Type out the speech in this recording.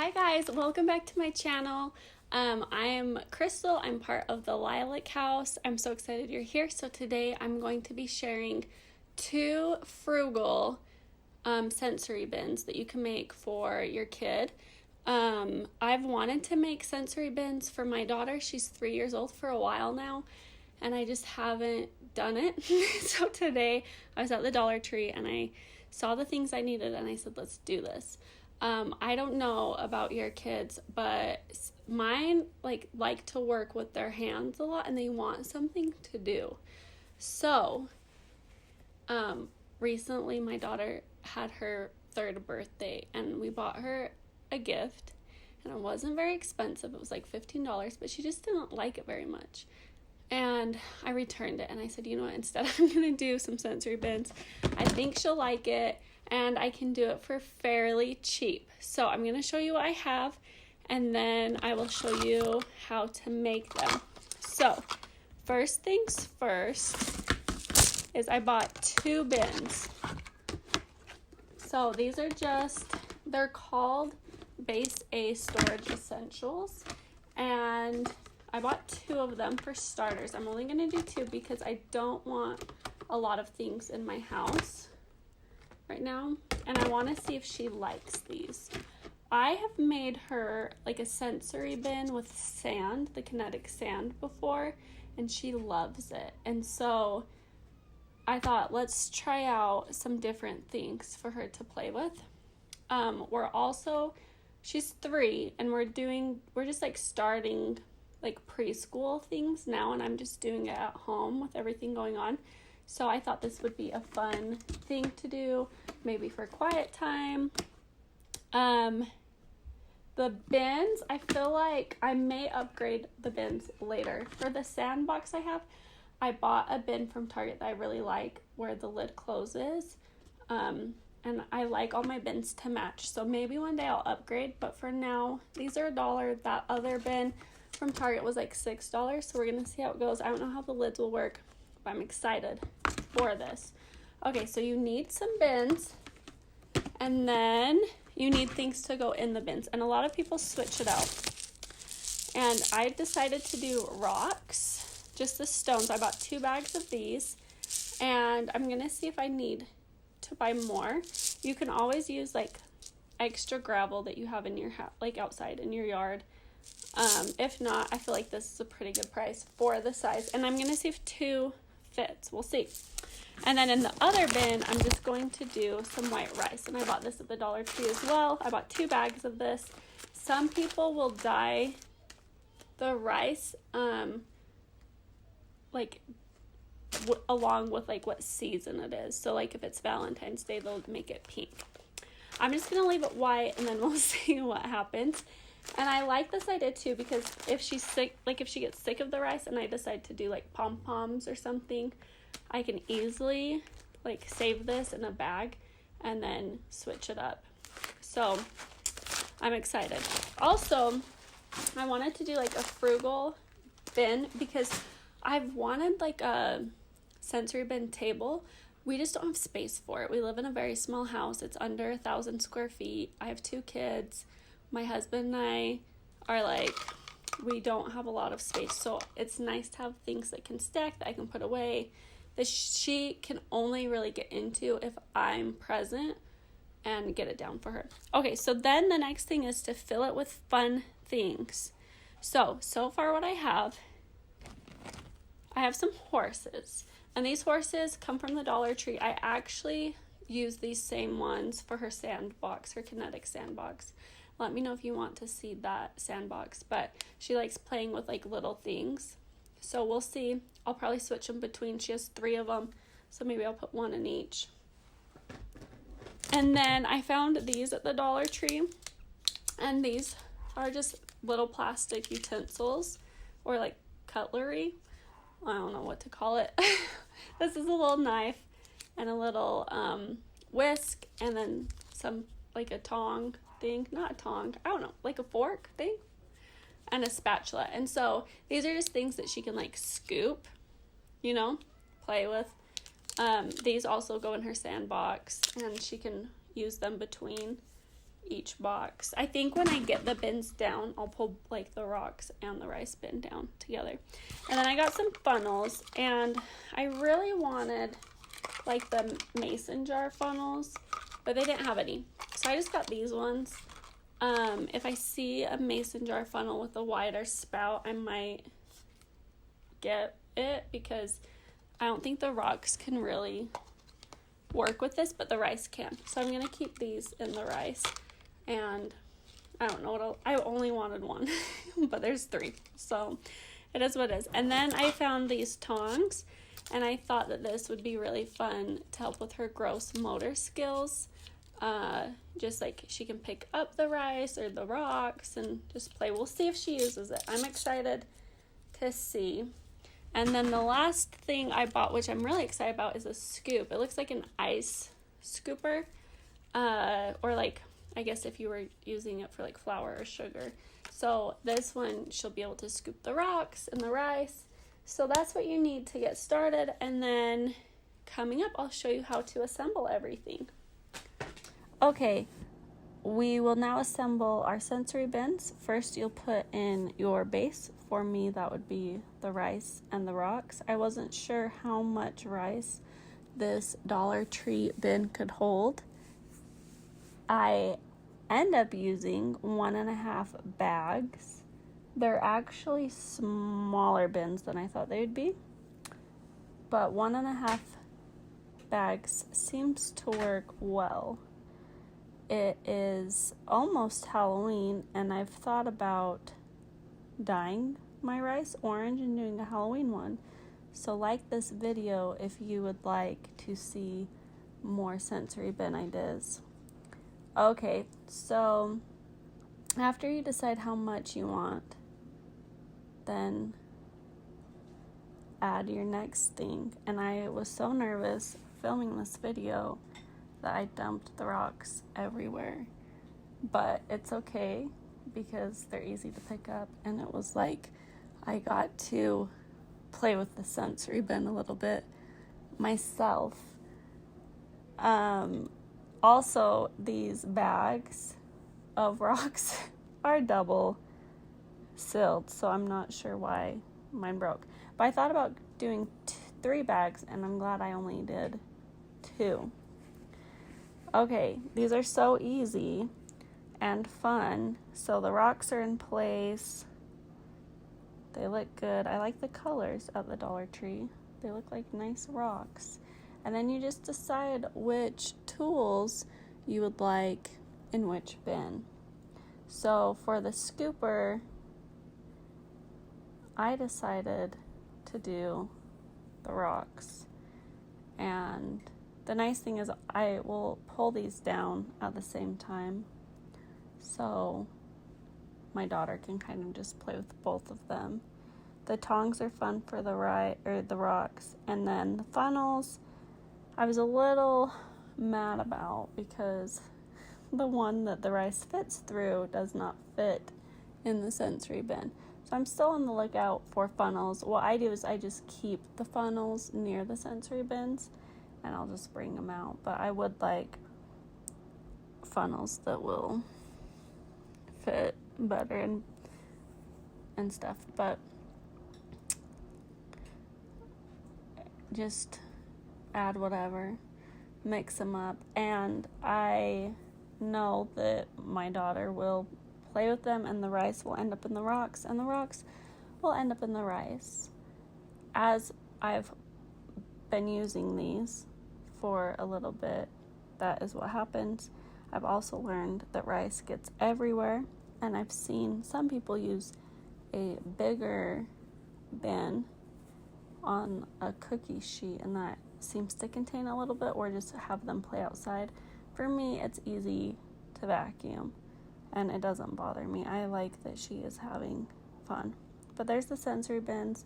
Hi guys, welcome back to my channel. I am Crystal. I'm part of the Lilac house. I'm so excited you're here. So today I'm going to be sharing 2 frugal sensory bins that you can make for your kid. I've wanted to make sensory bins for my daughter. She's 3 years old for a while now, and I just haven't done it. So today I was at the Dollar Tree and I saw the things I needed and I said, let's do this. I don't know about your kids, but mine like to work with their hands a lot and they want something to do. So, recently my daughter had her 3rd birthday and we bought her a gift, and it wasn't very expensive. It was like $15, but she just didn't like it very much. And I returned it and I said, you know what, instead I'm going to do some sensory bins. I think she'll like it and I can do it for fairly cheap. So I'm going to show you what I have and then I will show you how to make them. So first things first is I bought 2 bins. So these are they're called Base A Storage Essentials, and I bought 2 of them for starters. I'm only going to do 2 because I don't want a lot of things in my house right now, and I want to see if she likes these. I have made her like a sensory bin with sand, the kinetic sand, before, and she loves it. And so I thought, let's try out some different things for her to play with. She's 3 and we're just like starting like preschool things now, and I'm just doing it at home with everything going on. So I thought this would be a fun thing to do, maybe for quiet time. The bins, I feel like I may upgrade the bins later. For the sandbox I bought a bin from Target that I really like where the lid closes. And I like all my bins to match. So maybe one day I'll upgrade, but for now, these are $1. That other bin from Target was like $6, so we're gonna see how it goes. I don't know how the lids will work, but I'm excited for this. Okay, so you need some bins, and then you need things to go in the bins, and a lot of people switch it out. And I decided to do rocks, just the stones. I bought 2 bags of these, and I'm gonna see if I need to buy more. You can always use like extra gravel that you have in your like outside in your yard. If not, I feel like this is a pretty good price for the size, and I'm gonna see if 2 fits. We'll see. And then in the other bin, I'm just going to do some white rice, and I bought this at the Dollar Tree as well. I bought 2 bags of this. Some people will dye the rice along with like what season it is. So like if it's Valentine's Day, they'll make it pink. I'm just gonna leave it white and then we'll see what happens. And I like this idea too, because if she's sick, like if she gets sick of the rice and I decide to do like pom-poms or something, I can easily like save this in a bag and then switch it up. So I'm excited. Also, I wanted to do like a frugal bin because I've wanted like a sensory bin table. We just don't have space for it. We live in a very small house. It's under 1,000 square feet. I have 2 kids. My husband and I are like, we don't have a lot of space. So it's nice to have things that can stack, that I can put away, that she can only really get into if I'm present and get it down for her. Okay, so then the next thing is to fill it with fun things. So far what I have some horses, and these horses come from the Dollar Tree. I actually use these same ones for her sandbox, her kinetic sandbox. Let me know if you want to see that sandbox, but she likes playing with like little things. So we'll see. I'll probably switch them between. She has 3 of them, so maybe I'll put 1 in each. And then I found these at the Dollar Tree, and these are just little plastic utensils or like cutlery. I don't know what to call it. This is a little knife and a little whisk, and then some like a tong thing, not a tong, I don't know, like a fork thing, and a spatula. And so these are just things that she can like scoop, play with. These also go in her sandbox, and she can use them between each box. I think when I get the bins down, I'll pull like the rocks and the rice bin down together. And then I got some funnels, and I really wanted like the mason jar funnels, but they didn't have any. So I just got these ones. If I see a mason jar funnel with a wider spout, I might get it because I don't think the rocks can really work with this, but the rice can. So I'm gonna keep these in the rice, and I don't know I only wanted one, but there's 3, so it is what it is. And then I found these tongs, and I thought that this would be really fun to help with her gross motor skills. Just like she can pick up the rice or the rocks and just play. We'll see if she uses it. I'm excited to see. And then the last thing I bought, which I'm really excited about, is a scoop. It looks like an ice scooper, or like, I guess if you were using it for like flour or sugar. So this one, she'll be able to scoop the rocks and the rice. So that's what you need to get started. And then coming up, I'll show you how to assemble everything. Okay, we will now assemble our sensory bins. First, you'll put in your base. For me, that would be the rice and the rocks. I wasn't sure how much rice this Dollar Tree bin could hold. I end up using 1.5 bags. They're actually smaller bins than I thought they would be, but 1.5 bags seems to work well. It is almost Halloween, and I've thought about dyeing my rice orange and doing a Halloween one. So like this video if you would like to see more sensory bin ideas. Okay, so after you decide how much you want, then add your next thing. And I was so nervous filming this video that I dumped the rocks everywhere, but it's okay because they're easy to pick up, and it was like I got to play with the sensory bin a little bit myself. Also, these bags of rocks are double sealed, so I'm not sure why mine broke, but I thought about doing 3 bags, and I'm glad I only did 2. Okay, these are so easy and fun. So the rocks are in place. They look good. I like the colors at the Dollar Tree. They look like nice rocks. And then you just decide which tools you would like in which bin. So for the scooper, I decided to do the rocks. And the nice thing is I will pull these down at the same time, so my daughter can kind of just play with both of them. The tongs are fun for the rocks, and then the funnels I was a little mad about because the one that the rice fits through does not fit in the sensory bin. So I'm still on the lookout for funnels. What I do is I just keep the funnels near the sensory bins, and I'll just bring them out. But I would like funnels that will fit better and stuff. But just add whatever, mix them up. And I know that my daughter will play with them, and the rice will end up in the rocks, and the rocks will end up in the rice. As I've been using these for a little bit, that is what happens. I've also learned that rice gets everywhere, and I've seen some people use a bigger bin on a cookie sheet, and that seems to contain a little bit, or just have them play outside. For me, it's easy to vacuum, and it doesn't bother me. I like that she is having fun. But there's the sensory bins.